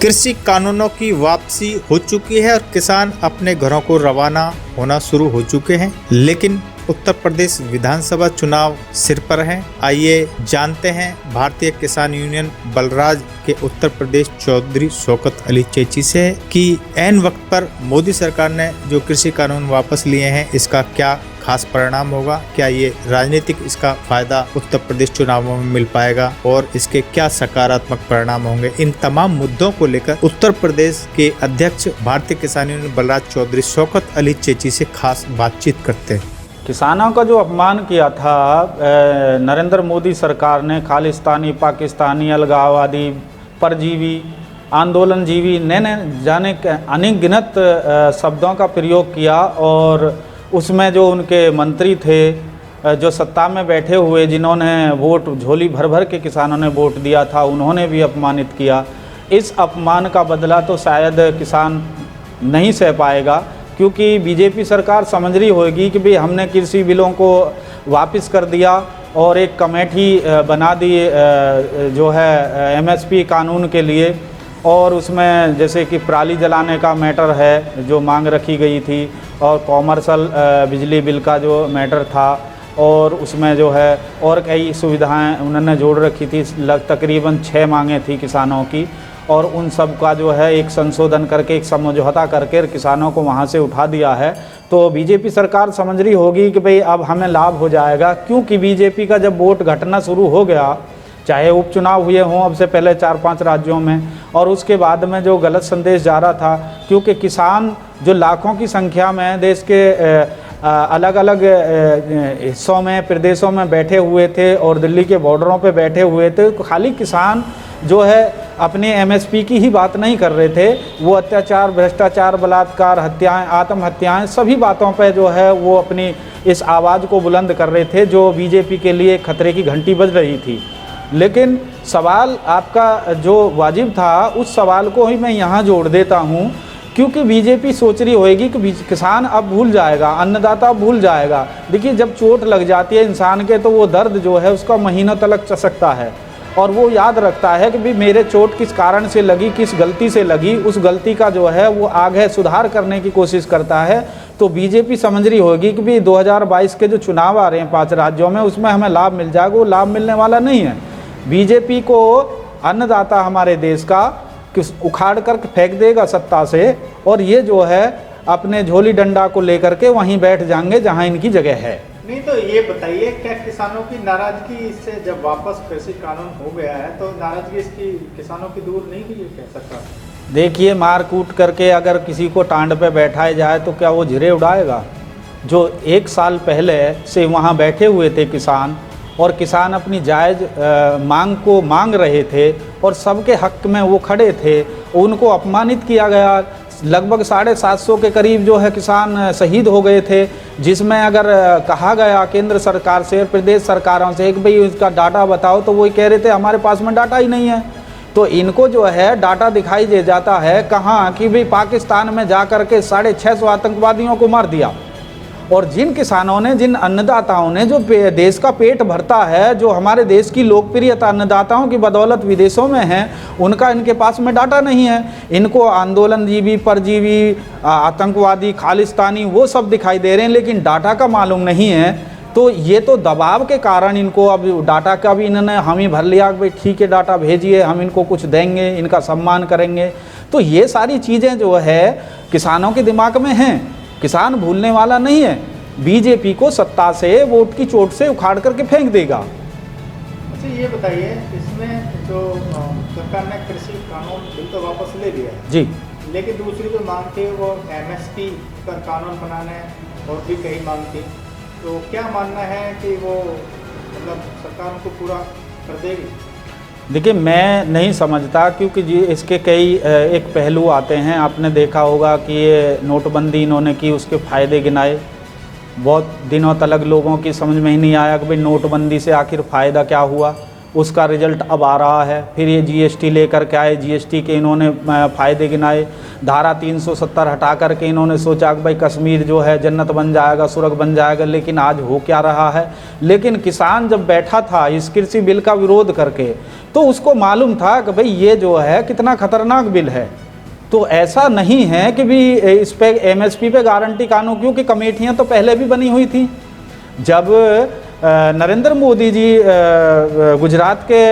कृषि कानूनों की वापसी हो चुकी है और किसान अपने घरों को रवाना होना शुरू हो चुके हैं, लेकिन उत्तर प्रदेश विधानसभा चुनाव सिर पर हैं। आइए जानते हैं भारतीय किसान यूनियन बलराज के उत्तर प्रदेश चौधरी शौकत अली चेची से कि ऐन वक्त पर मोदी सरकार ने जो कृषि कानून वापस लिए हैं, इसका क्या खास परिणाम होगा, क्या ये राजनीतिक इसका फायदा उत्तर प्रदेश चुनावों में मिल पाएगा और इसके क्या सकारात्मक परिणाम होंगे। इन तमाम मुद्दों को लेकर उत्तर प्रदेश के अध्यक्ष भारतीय किसान यूनियन बलराज चौधरी शौकत अली चेची से खास बातचीत करते हैं। किसानों का जो अपमान किया था नरेंद्र मोदी सरकार ने, खालिस्तानी, पाकिस्तानी, अलगाववादी, परजीवी, आंदोलनजीवी, नए जाने अनगिनत शब्दों का प्रयोग किया और उसमें जो उनके मंत्री थे जो सत्ता में बैठे हुए, जिन्होंने वोट झोली भर भर के किसानों ने वोट दिया था, उन्होंने भी अपमानित किया। इस अपमान का बदला तो शायद किसान नहीं सह पाएगा, क्योंकि बीजेपी सरकार समझ रही होगी कि भाई हमने कृषि बिलों को वापस कर दिया और एक कमेटी बना दी जो है एमएसपी कानून के लिए, और उसमें जैसे कि पराली जलाने का मैटर है जो मांग रखी गई थी, और कॉमर्शियल बिजली बिल का जो मैटर था, और उसमें जो है और कई सुविधाएं उन्होंने जोड़ रखी थी। तकरीबन 6 मांगें थी किसानों की, और उन सब का जो है एक संशोधन करके, एक समझौता करके किसानों को वहाँ से उठा दिया है। तो बीजेपी सरकार समझ रही होगी कि भाई अब हमें लाभ हो जाएगा, क्योंकि बीजेपी का जब वोट घटना शुरू हो गया, चाहे उपचुनाव हुए हों अब से पहले 4-5 राज्यों में, और उसके बाद में जो गलत संदेश जा रहा था, क्योंकि किसान जो लाखों की संख्या में देश के अलग अलग हिस्सों में, प्रदेशों में बैठे हुए थे और दिल्ली के बॉर्डरों पे बैठे हुए थे, खाली किसान जो है अपने एमएसपी की ही बात नहीं कर रहे थे, वो अत्याचार, भ्रष्टाचार, बलात्कार, हत्याएं, आत्महत्याएं, सभी बातों पे जो है वो अपनी इस आवाज़ को बुलंद कर रहे थे, जो बीजेपी के लिए खतरे की घंटी बज रही थी। लेकिन सवाल आपका जो वाजिब था, उस सवाल को ही मैं यहाँ जोड़ देता हूँ, क्योंकि बीजेपी सोच रही होगी कि किसान अब भूल जाएगा, अन्नदाता भूल जाएगा। देखिए, जब चोट लग जाती है इंसान के, तो वो दर्द जो है उसका महीनों तक चसकता है, और वो याद रखता है कि भाई मेरे चोट किस कारण से लगी, किस गलती से लगी, उस गलती का जो है वो आगे सुधार करने की कोशिश करता है। तो बीजेपी समझ रही होगी कि भाई 2022 के जो चुनाव आ रहे हैं 5 राज्यों में, उसमें हमें लाभ मिल जाएगा। वो लाभ मिलने वाला नहीं है। बीजेपी को अन्नदाता हमारे देश का उखाड़ कर फेंक देगा सत्ता से, और ये जो है अपने झोली डंडा को लेकर के वहीं बैठ जाएंगे जहां इनकी जगह है। नहीं तो ये बताइए, क्या किसानों की नाराजगी इससे जब वापस कृषि कानून हो गया है, तो नाराजगी इसकी किसानों की दूर नहीं हुई क्या सरकार? देखिए, मार कूट करके अगर किसी को टांड पे बैठाया जाए तो क्या वो झिरे उड़ाएगा? जो 1 साल पहले से वहाँ बैठे हुए थे किसान, और किसान अपनी जायज़ मांग को मांग रहे थे और सबके हक में वो खड़े थे, उनको अपमानित किया गया। लगभग 750 के करीब जो है किसान शहीद हो गए थे, जिसमें अगर कहा गया केंद्र सरकार से, प्रदेश सरकारों से कि भाई इसका डाटा बताओ, तो वो कह रहे थे हमारे पास में डाटा ही नहीं है। तो इनको जो है डाटा दिखाई दे जाता है कहाँ कि भाई पाकिस्तान में जा कर के 650 आतंकवादियों को मार दिया, और जिन किसानों ने, जिन अन्नदाताओं ने जो देश का पेट भरता है, जो हमारे देश की लोकप्रियता अन्नदाताओं की बदौलत विदेशों में है, उनका इनके पास में डाटा नहीं है। इनको आंदोलनजीवी, परजीवी, आतंकवादी, खालिस्तानी वो सब दिखाई दे रहे हैं, लेकिन डाटा का मालूम नहीं है। तो ये तो दबाव के कारण इनको अब डाटा का भी इन्होंने हामी भर लिया कि भाई ठीक है डाटा भेजिए, हम इनको कुछ देंगे, इनका सम्मान करेंगे। तो ये सारी चीज़ें जो है किसानों के दिमाग में हैं। किसान भूलने वाला नहीं है। बीजेपी को सत्ता से, वोट की चोट से उखाड़ करके फेंक देगा। अच्छा, ये बताइए, इसमें जो सरकार ने कृषि कानून बिल तो वापस ले लिया जी, लेकिन दूसरी जो मांग थी वो एमएसपी पर कानून बनाने और भी कई मांग थी, तो क्या मानना है कि वो मतलब सरकार उनको पूरा कर देगी? देखिए, मैं नहीं समझता, क्योंकि जी इसके कई एक पहलू आते हैं। आपने देखा होगा कि ये नोटबंदी इन्होंने की, उसके फ़ायदे गिनाए। बहुत दिनों तक लोगों की समझ में ही नहीं आया कि भाई नोटबंदी से आखिर फ़ायदा क्या हुआ। उसका रिजल्ट अब आ रहा है। फिर ये जीएसटी लेकर के आए, जीएसटी के इन्होंने फ़ायदे गिनाए। धारा 370 हटा करके इन्होंने सोचा कि भाई कश्मीर जो है जन्नत बन जाएगा, स्वर्ग बन जाएगा, लेकिन आज हो क्या रहा है। लेकिन किसान जब बैठा था इस कृषि बिल का विरोध करके, तो उसको मालूम था कि भाई ये जो है कितना खतरनाक बिल है। तो ऐसा नहीं है कि भी इस पे एमएसपी पे गारंटी कानून, क्योंकि कमेटियां तो पहले भी बनी हुई थी। जब नरेंद्र मोदी जी गुजरात के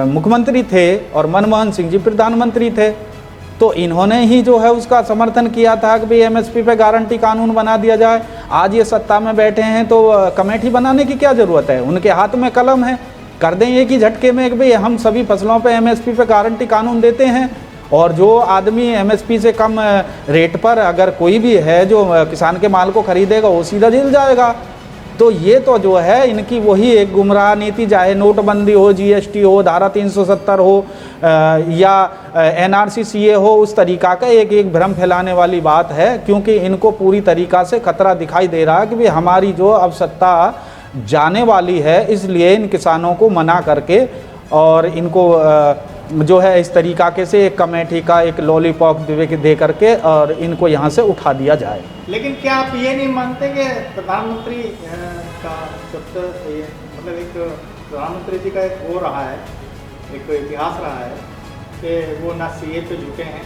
मुख्यमंत्री थे और मनमोहन सिंह जी प्रधानमंत्री थे, तो इन्होंने ही जो है उसका समर्थन किया था कि भाई एमएसपी पे गारंटी कानून बना दिया जाए। आज ये सत्ता में बैठे हैं तो कमेटी बनाने की क्या ज़रूरत है, उनके हाथ में कलम है, कर दें एक ही झटके में कि भाई हम सभी फसलों पे एमएसपी पे गारंटी कानून देते हैं, और जो आदमी एमएसपी से कम रेट पर अगर कोई भी है जो किसान के माल को खरीदेगा वो सीधा जेल जाएगा। तो ये तो जो है इनकी वही एक गुमराह नीति, चाहे नोटबंदी हो, जीएसटी हो, धारा 370 हो या एनआरसी सीए हो, उस तरीका का एक भ्रम फैलाने वाली बात है। क्योंकि इनको पूरी तरीका से खतरा दिखाई दे रहा है कि भाई हमारी जो अब सत्ता जाने वाली है, इसलिए इन किसानों को मना करके और इनको जो है इस तरीका के से एक कमेटी का एक लॉलीपॉप दे करके और इनको यहाँ से उठा दिया जाए। लेकिन क्या आप ये नहीं मानते कि प्रधानमंत्री का मतलब एक प्रधानमंत्री जी का एक वो रहा है, एक इतिहास रहा है कि वो ना सीए पे झुके हैं,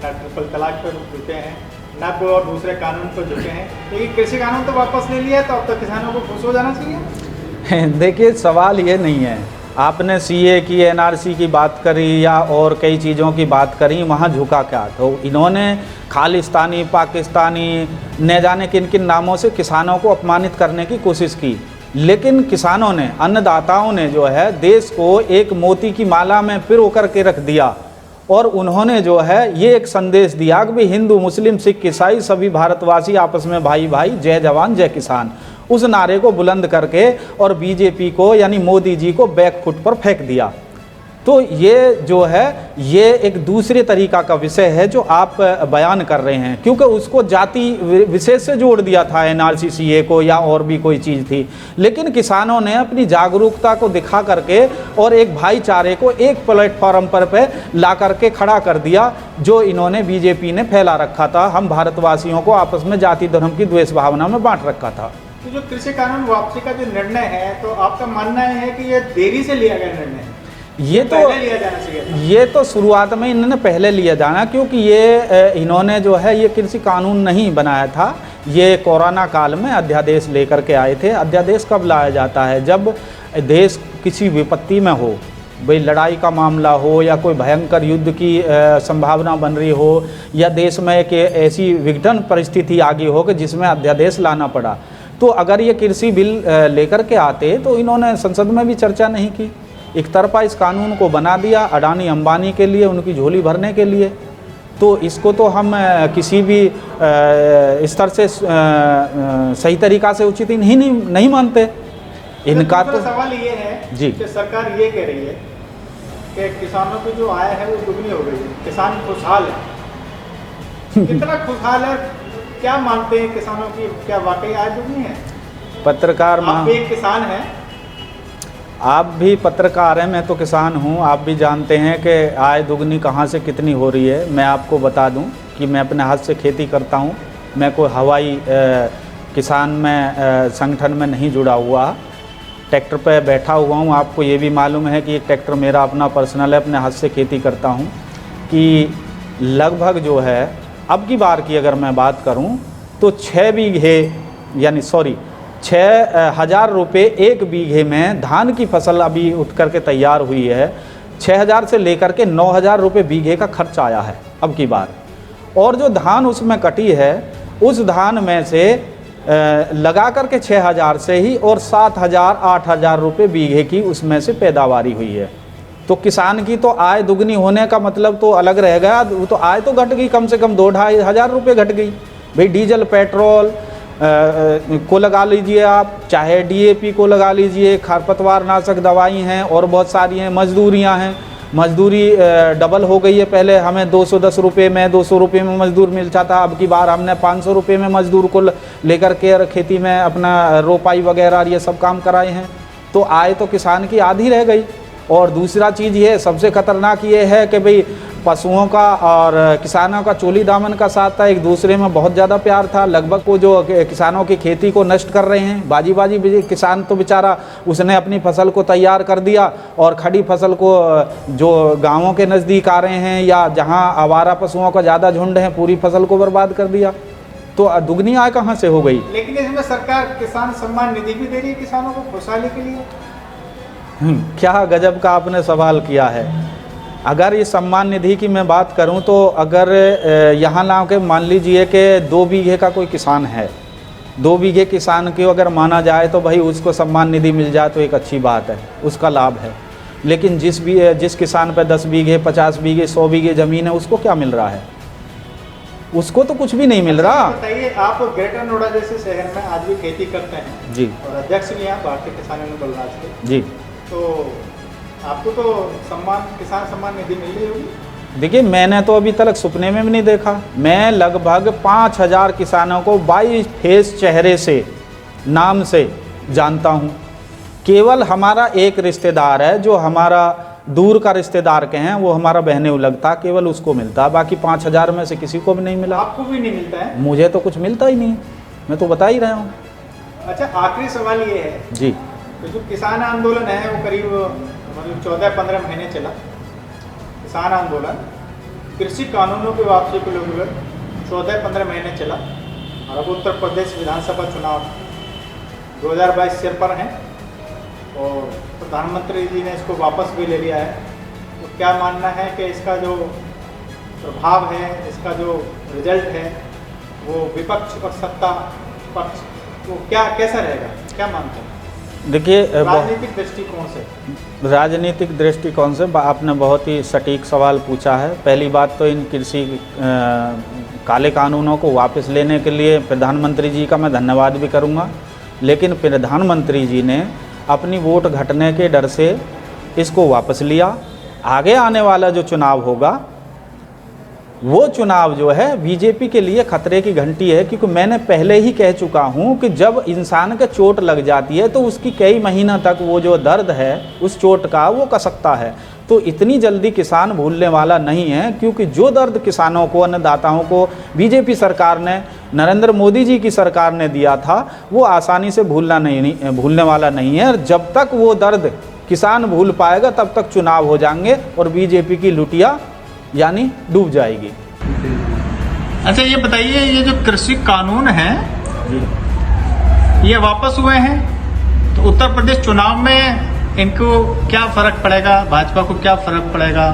ना ट्रिपल तलाक पर झुके हैं, ना कोई और दूसरे कानून पर झुके हैं, लेकिन कृषि कानून तो वापस ले लिया, तो अब तो किसानों को खुश हो जाना चाहिए। देखिए सवाल ये नहीं है, आपने सीए की, एनआरसी की बात करी या और कई चीज़ों की बात करी, वहाँ झुका क्या? तो इन्होंने खालिस्तानी, पाकिस्तानी, न जाने किन किन नामों से किसानों को अपमानित करने की कोशिश की। लेकिन किसानों ने, अन्नदाताओं ने जो है देश को एक मोती की माला में पिरो करके रख दिया, और उन्होंने जो है ये एक संदेश दिया कि भाई हिंदू, मुस्लिम, सिख, ईसाई सभी भारतवासी आपस में भाई भाई, जय जवान जय किसान, उस नारे को बुलंद करके और बीजेपी को यानी मोदी जी को बैकफुट पर फेंक दिया। तो ये जो है ये एक दूसरे तरीका का विषय है जो आप बयान कर रहे हैं, क्योंकि उसको जाति विशेष से जोड़ दिया था एनआरसी सीए को या और भी कोई चीज़ थी। लेकिन किसानों ने अपनी जागरूकता को दिखा करके और एक भाईचारे को एक प्लेटफॉर्म पर ला करके खड़ा कर दिया, जो इन्होंने बीजेपी ने फैला रखा था। हम भारतवासियों को आपस में जाति धर्म की द्वेष भावना में बांट रखा था। तो जो कृषि कानून वापसी का जो निर्णय है, तो आपका मानना है कि ये देरी से लिया गया निर्णय है? ये तो शुरुआत में इन्होंने पहले लिया जाना, क्योंकि ये इन्होंने जो है ये कृषि कानून नहीं बनाया था, ये कोरोना काल में अध्यादेश लेकर के आए थे। अध्यादेश कब लाया जाता है? जब देश किसी विपत्ति में हो, भाई लड़ाई का मामला हो या कोई भयंकर युद्ध की संभावना बन रही हो, या देश में एक ऐसी विघटन परिस्थिति आ गई हो कि जिसमें अध्यादेश लाना पड़ा। तो अगर ये कृषि बिल लेकर के आते तो इन्होंने संसद में भी चर्चा नहीं की, एक तरफा इस कानून को बना दिया अडानी अंबानी के लिए, उनकी झोली भरने के लिए। तो इसको तो हम किसी भी स्तर से सही तरीका से उचित ही नहीं मानते। इनका तो सवाल ये है जी कि सरकार ये कह रही है कि किसानों की जो आय है वो दुगनी हो गई है, किसान खुशहाल है। कितना खुशहाल है, क्या मानते हैं किसानों की, क्या वाकई आय दुगनी है? पत्रकार, आप एक किसान हैं, आप भी पत्रकार हैं, मैं तो किसान हूं। आप भी जानते हैं कि आय दुगनी कहां से कितनी हो रही है। मैं आपको बता दूं कि मैं अपने हाथ से खेती करता हूं, मैं कोई हवाई किसान में संगठन में नहीं जुड़ा हुआ, ट्रैक्टर पे बैठा हुआ हूं। आपको ये भी मालूम है कि एक ट्रैक्टर मेरा अपना पर्सनल है, अपने हाथ से खेती करता हूं। कि लगभग जो है अब की बार की अगर मैं बात करूं तो 6 बीघे यानी 6,000 रुपये 1 बीघे में धान की फसल अभी उठ करके तैयार हुई है। 6,000 से लेकर के 9,000 रुपये बीघे का खर्च आया है अब की बार। और जो धान उसमें कटी है उस धान में से लगा करके 6,000 से ही और 7,000 8,000 रुपये बीघे की उसमें से पैदावारी हुई है। तो किसान की तो आय दुगनी होने का मतलब तो अलग रह गया, वो तो आय तो घट गई, कम से कम 2-2.5 हज़ार रुपये घट गई। भाई डीजल पेट्रोल को लगा लीजिए आप, चाहे डीएपी को लगा लीजिए, खरपतवार नाशक दवाई हैं और बहुत सारी हैं, मजदूरियां हैं, मजदूरी डबल हो गई है। पहले हमें 210 रुपये में 200 रुपये में मजदूर मिलता था, अब की बार हमने 500 रुपये में मजदूर को लेकर के खेती में अपना रोपाई वगैरह ये सब काम कराए हैं। तो आय तो किसान की आधी रह गई। और दूसरा चीज़ ये सबसे ख़तरनाक ये है कि भाई पशुओं का और किसानों का चोली दामन का साथ था, एक दूसरे में बहुत ज़्यादा प्यार था। लगभग वो जो किसानों की खेती को नष्ट कर रहे हैं, बाजी किसान तो बेचारा उसने अपनी फसल को तैयार कर दिया और खड़ी फसल को जो गांवों के नज़दीक आ रहे हैं या जहां आवारा पशुओं का ज़्यादा झुंड है, पूरी फसल को बर्बाद कर दिया। तो दुगनी आय कहाँ से हो गई? लेकिन इसमें सरकार किसान सम्मान निधि भी दे रही है किसानों को खुशहाली के लिए। क्या गजब का आपने सवाल किया है। अगर ये सम्मान निधि की मैं बात करूं तो अगर यहाँ ला के मान लीजिए कि 2 बीघे का कोई किसान है, 2 बीघे किसान को अगर माना जाए तो भाई उसको सम्मान निधि मिल जाए तो एक अच्छी बात है, उसका लाभ है। लेकिन जिस किसान पे 10 बीघे 50 बीघे 100 बीघे ज़मीन है उसको क्या मिल रहा है? उसको तो कुछ भी नहीं मिल रहा। बताइए, आप ग्रेटर नोएडा जैसे शहर में आज भी खेती करते हैं जी, और अध्यक्ष भी हैं भारतीय किसान यूनियन बलराज के जी, तो आपको तो किसान सम्मान निधि मिल रही होगी। देखिए मैंने तो अभी तक सपने में भी नहीं देखा। मैं लगभग 5000 किसानों को 22 फेस चेहरे से नाम से जानता हूँ। केवल हमारा एक रिश्तेदार है जो हमारा दूर का रिश्तेदार के हैं, वो हमारा बहने उलगता, केवल उसको मिलता, बाकी 5000 में से किसी को भी नहीं मिला। आपको भी नहीं मिलता है? मुझे तो कुछ मिलता ही नहीं, मैं तो बता ही रहा हूँ। अच्छा, आखिरी सवाल ये है जी, तो जो किसान आंदोलन है वो करीब मतलब 14-15 महीने चला। किसान आंदोलन कृषि कानूनों की वापसी को लेकर 14-15 महीने चला और अब उत्तर प्रदेश विधानसभा चुनाव 2022 सिर पर हैं और प्रधानमंत्री जी ने इसको वापस भी ले लिया है। तो क्या मानना है कि इसका जो प्रभाव है, इसका जो रिजल्ट है वो विपक्ष और सत्ता पक्ष वो कैसा रहेगा, क्या मानते हैं? देखिए राजनीतिक दृष्टिकोण से आपने बहुत ही सटीक सवाल पूछा है। पहली बात तो इन कृषि काले कानूनों को वापस लेने के लिए प्रधानमंत्री जी का मैं धन्यवाद भी करूंगा, लेकिन प्रधानमंत्री जी ने अपनी वोट घटने के डर से इसको वापस लिया। आगे आने वाला जो चुनाव होगा वो चुनाव जो है बीजेपी के लिए खतरे की घंटी है, क्योंकि मैंने पहले ही कह चुका हूं कि जब इंसान के चोट लग जाती है तो उसकी कई महीना तक वो जो दर्द है उस चोट का वो कसकता है। तो इतनी जल्दी किसान भूलने वाला नहीं है, क्योंकि जो दर्द किसानों को, अन्नदाताओं को बीजेपी सरकार ने, नरेंद्र मोदी जी की सरकार ने दिया था वो आसानी से भूलने वाला नहीं है। और जब तक वो दर्द किसान भूल पाएगा तब तक चुनाव हो जाएंगे और बीजेपी की लुटिया यानी डूब जाएगी। अच्छा, ये बताइए, ये जो कृषि कानून है ये वापस हुए हैं तो उत्तर प्रदेश चुनाव में इनको क्या फर्क पड़ेगा? भाजपा को क्या फर्क पड़ेगा?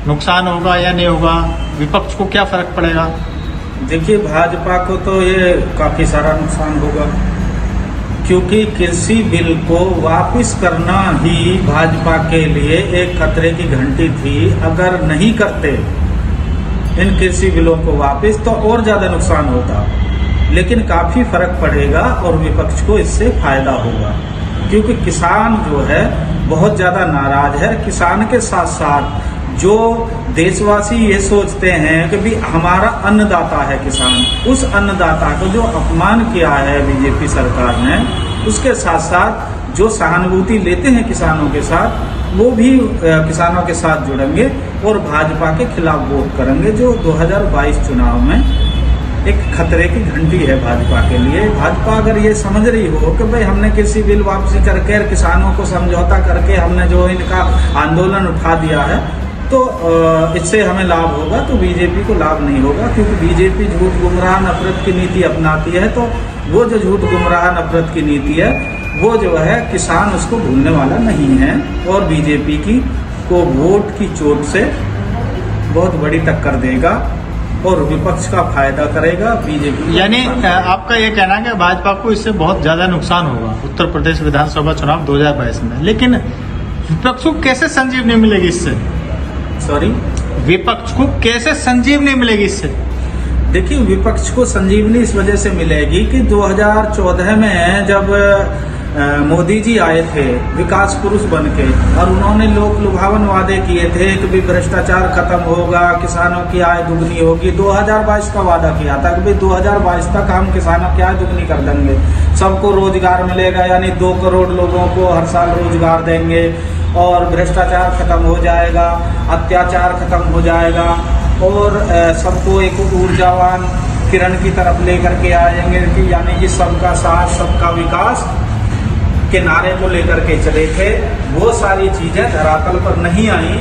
नुकसान होगा या नहीं होगा? विपक्ष को क्या फर्क पड़ेगा? देखिए, भाजपा को तो ये काफ़ी सारा नुकसान होगा, क्योंकि कृषि बिल को वापस करना ही भाजपा के लिए एक खतरे की घंटी थी। अगर नहीं करते इन कृषि बिलों को वापस तो और ज़्यादा नुकसान होता, लेकिन काफ़ी फर्क पड़ेगा और विपक्ष को इससे फायदा होगा, क्योंकि किसान जो है बहुत ज़्यादा नाराज है। किसान के साथ साथ जो देशवासी ये सोचते हैं कि भी हमारा अन्नदाता है किसान, उस अन्नदाता को जो अपमान किया है बीजेपी सरकार ने, उसके साथ साथ जो सहानुभूति लेते हैं किसानों के साथ, वो भी किसानों के साथ जुड़ेंगे और भाजपा के खिलाफ वोट करेंगे, जो 2022 चुनाव में एक खतरे की घंटी है भाजपा के लिए। भाजपा अगर ये समझ रही हो कि भाई हमने कृषि बिल वापसी करके किसानों को समझौता करके हमने जो इनका आंदोलन उठा दिया है तो इससे हमें लाभ होगा, तो बीजेपी को लाभ नहीं होगा, क्योंकि बीजेपी झूठ गुमराह नफरत की नीति अपनाती है। तो वो जो झूठ गुमराह नफरत की नीति है वो जो है किसान उसको भूलने वाला नहीं है और बीजेपी को वोट की चोट से बहुत बड़ी टक्कर देगा और विपक्ष का फायदा करेगा बीजेपी। यानी आपका ये कहना है कि भाजपा को इससे बहुत ज्यादा नुकसान होगा उत्तर प्रदेश विधानसभा चुनाव 2022 में, लेकिन विपक्ष को कैसे संजीवनी मिलेगी इससे? विपक्ष को कैसे संजीवनी मिलेगी इससे? देखिए, विपक्ष को संजीवनी इस वजह से मिलेगी कि 2014 में जब मोदी जी आए थे विकास पुरुष बन के और उन्होंने लोक लुभावन वादे किए थे कि भी भ्रष्टाचार खत्म होगा, किसानों की आय दुगनी होगी। 2022 का वादा किया था कि भाई 2022 तक हम किसानों की आय दुगनी कर देंगे, सबको रोजगार मिलेगा, यानी 2 करोड़ लोगों को हर साल रोजगार देंगे और भ्रष्टाचार खत्म हो जाएगा, अत्याचार खत्म हो जाएगा और सबको एक ऊर्जावान किरण की तरफ लेकर के आएंगे कि यानी कि सबका साथ सबका विकास के नारे को लेकर के चले थे। वो सारी चीज़ें धरातल पर नहीं आई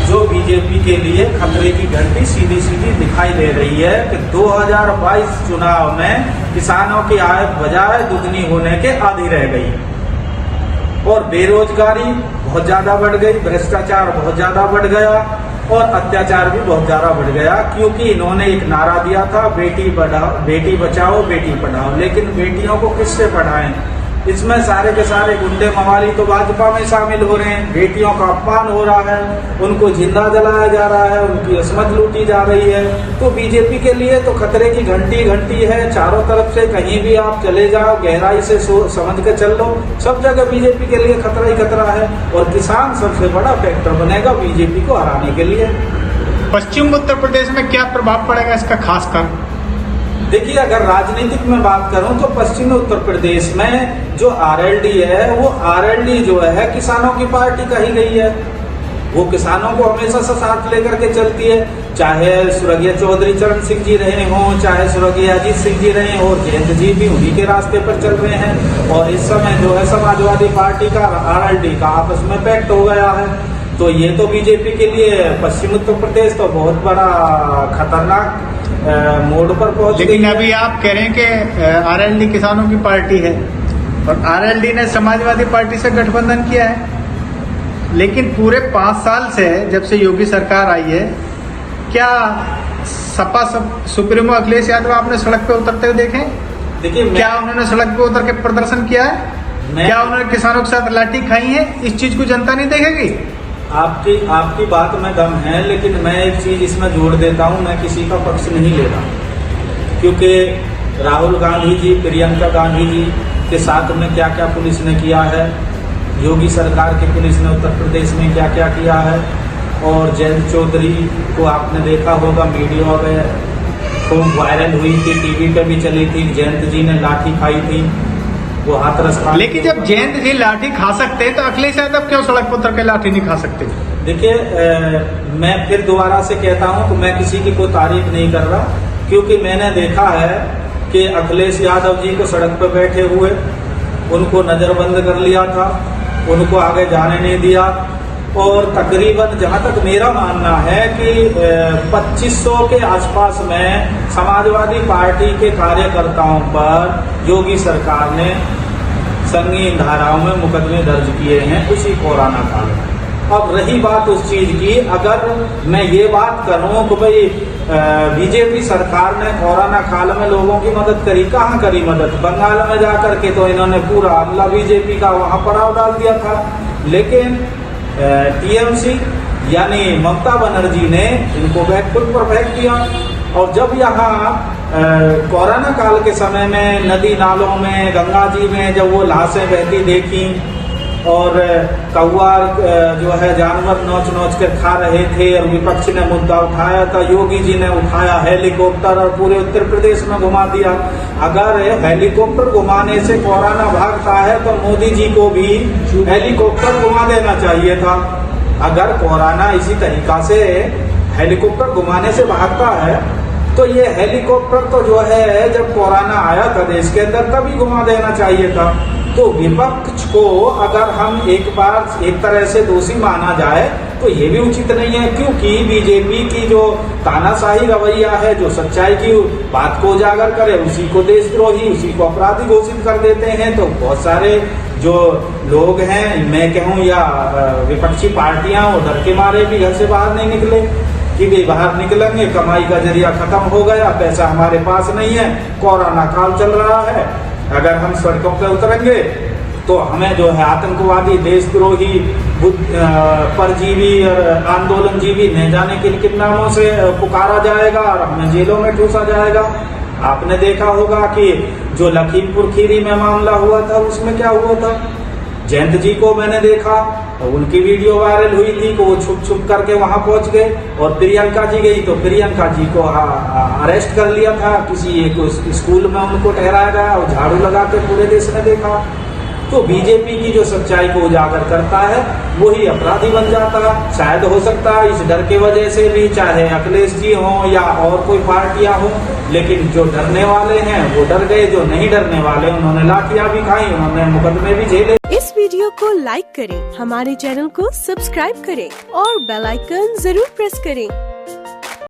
जो बीजेपी के लिए खतरे की घंटी सीधी सीधी दिखाई दे रही है कि 2022 चुनाव में किसानों की आय बजाय दुगनी होने के आधी रह गई और बेरोजगारी बहुत ज़्यादा बढ़ गई, भ्रष्टाचार बहुत ज़्यादा बढ़ गया और अत्याचार भी बहुत ज़्यादा बढ़ गया, क्योंकि इन्होंने एक नारा दिया था बेटी बचाओ बेटी पढ़ाओ। लेकिन बेटियों को किससे पढ़ाएं? इसमें सारे के सारे गुंडे मवाली तो भाजपा में शामिल हो रहे हैं। बेटियों का अपमान हो रहा है, उनको जिंदा जलाया जा रहा है, उनकी असमत लूटी जा रही है। तो बीजेपी के लिए तो खतरे की घंटी है। चारों तरफ से कहीं भी आप चले जाओ, गहराई से समझ के चल लो, सब जगह बीजेपी के लिए खतरा ही खतरा है और किसान सबसे बड़ा फैक्टर बनेगा बीजेपी को हराने के लिए। पश्चिम उत्तर प्रदेश में क्या प्रभाव पड़ेगा इसका खासकर? देखिए, अगर राजनीतिक में बात करूं तो पश्चिमी उत्तर प्रदेश में जो आरएलडी है, वो आरएलडी जो है किसानों की पार्टी कही गई है। वो किसानों को हमेशा से साथ लेकर के चलती है, चाहे स्वर्गीय चौधरी चरण सिंह जी रहे हों, चाहे स्वर्गीय अजीत सिंह जी रहे हों, और जयंत जी भी उन्हीं के रास्ते पर चल रहे हैं। और इस समय जो है समाजवादी पार्टी का आरएलडी का आपस में पैक्ट हो गया है। तो ये तो बीजेपी के लिए पश्चिम उत्तर प्रदेश तो बहुत बड़ा खतरनाक मोड़ पर पहुंच गई। लेकिन अभी आप कह रहे हैं कि आरएलडी किसानों की पार्टी है और आरएलडी ने समाजवादी पार्टी से गठबंधन किया है, लेकिन पूरे 5 साल से जब से योगी सरकार आई है, क्या सपा सुप्रीमो अखिलेश यादव आपने सड़क पे उतरते हुए देखे? देखिए, क्या उन्होंने सड़क पे उतर के प्रदर्शन किया है? क्या उन्होंने किसानों के साथ लाठी खाई है? इस चीज को जनता नहीं देखेगी? आपकी बात में दम है, लेकिन मैं एक चीज इसमें जोड़ देता हूं, मैं किसी का पक्ष नहीं ले रहा, क्योंकि राहुल गांधी जी, प्रियंका गांधी जी के साथ में क्या क्या पुलिस ने किया है, योगी सरकार की पुलिस ने उत्तर प्रदेश में क्या क्या किया है, और जयंत चौधरी को आपने देखा होगा वीडियो में खूब वायरल हुई थी, टीवी पे भी चली थी, जयंत जी ने लाठी खाई थी, वो हाथरस। लेकिन जब जयंत जी लाठी खा सकते तो अखिलेश यादव क्यों सड़क पर उतर के लाठी नहीं खा सकते? देखिए, मैं फिर दोबारा से कहता हूं कि मैं किसी की कोई तारीफ नहीं कर रहा, क्योंकि मैंने देखा है कि अखिलेश यादव जी को सड़क पर बैठे हुए उनको नजरबंद कर लिया था, उनको आगे जाने नहीं दिया, और तकरीबन जहां तक मेरा मानना है कि 2500 के आसपास में समाजवादी पार्टी के कार्यकर्ताओं पर योगी सरकार ने संगीन धाराओं में मुकदमे दर्ज किए हैं उसी कोरोना काल में। अब रही बात उस चीज की, अगर मैं ये बात करूं कि भाई बीजेपी सरकार ने कोरोना काल में लोगों की मदद करी, कहाँ करी मदद? बंगाल में जाकर के तो इन्होंने पूरा हमला बीजेपी का वहां पड़ाव डाल दिया था, लेकिन टीएमसी यानी ममता बनर्जी ने इनको बैकफुट पर फेंक दिया। और जब यहाँ कोरोना काल के समय में नदी नालों में, गंगा जी में जब वो लाशें बहती देखी और कौआ जो है जानवर नोच नोच कर खा रहे थे और विपक्ष ने मुद्दा उठाया था, योगी जी ने उठाया हेलीकॉप्टर और पूरे उत्तर प्रदेश में घुमा दिया। अगर हेलीकॉप्टर घुमाने से कोरोना भागता है तो मोदी जी को भी हेलीकॉप्टर घुमा देना चाहिए था। अगर कोरोना इसी तरीका से हेलीकॉप्टर घुमाने से भागता है तो ये हेलीकॉप्टर तो जो है जब कोरोना आया था देश के अंदर तभी घुमा देना चाहिए था। तो विपक्ष को अगर हम एक बार एक तरह से दोषी माना जाए तो ये भी उचित नहीं है, क्योंकि बीजेपी की जो तानाशाही रवैया है, जो सच्चाई की बात को उजागर करे उसी को देशद्रोही, उसी को अपराधी घोषित कर देते हैं। तो बहुत सारे जो लोग हैं, मैं कहूँ या विपक्षी पार्टियां, वो डर के मारे भी घर से बाहर नहीं निकले कि वे बाहर निकलेंगे, कमाई का जरिया खत्म हो गया, पैसा हमारे पास नहीं है, कोरोना काल चल रहा है, अगर हम सड़कों पर उतरेंगे तो हमें जो है आतंकवादी, देशद्रोही, परजीवी और आंदोलनजीवी न जाने किन नामों से पुकारा जाएगा और हमें जेलों में ठूसा जाएगा। आपने देखा होगा कि जो लखीमपुर खीरी में मामला हुआ था उसमें क्या हुआ था, जयंत जी को मैंने देखा तो उनकी वीडियो वायरल हुई थी कि वो छुप छुप करके वहां पहुंच गए, और प्रियंका जी गई तो प्रियंका जी को अरेस्ट कर लिया था, किसी एक स्कूल में उनको ठहराया गया और झाड़ू लगा के पूरे देश ने देखा। तो बीजेपी की जो सच्चाई को उजागर करता है वही अपराधी बन जाता है। शायद हो सकता है इस डर के वजह से भी, चाहे अखिलेश जी हों या और कोई पार्टियां हों, लेकिन जो डरने वाले हैं वो डर गए, जो नहीं डरने वाले उन्होंने लाठियां भी खाई, उन्होंने मुकदमे भी झेले। इस वीडियो को लाइक करें, हमारे चैनल को सब्सक्राइब करें और बेल आइकन जरूर प्रेस करें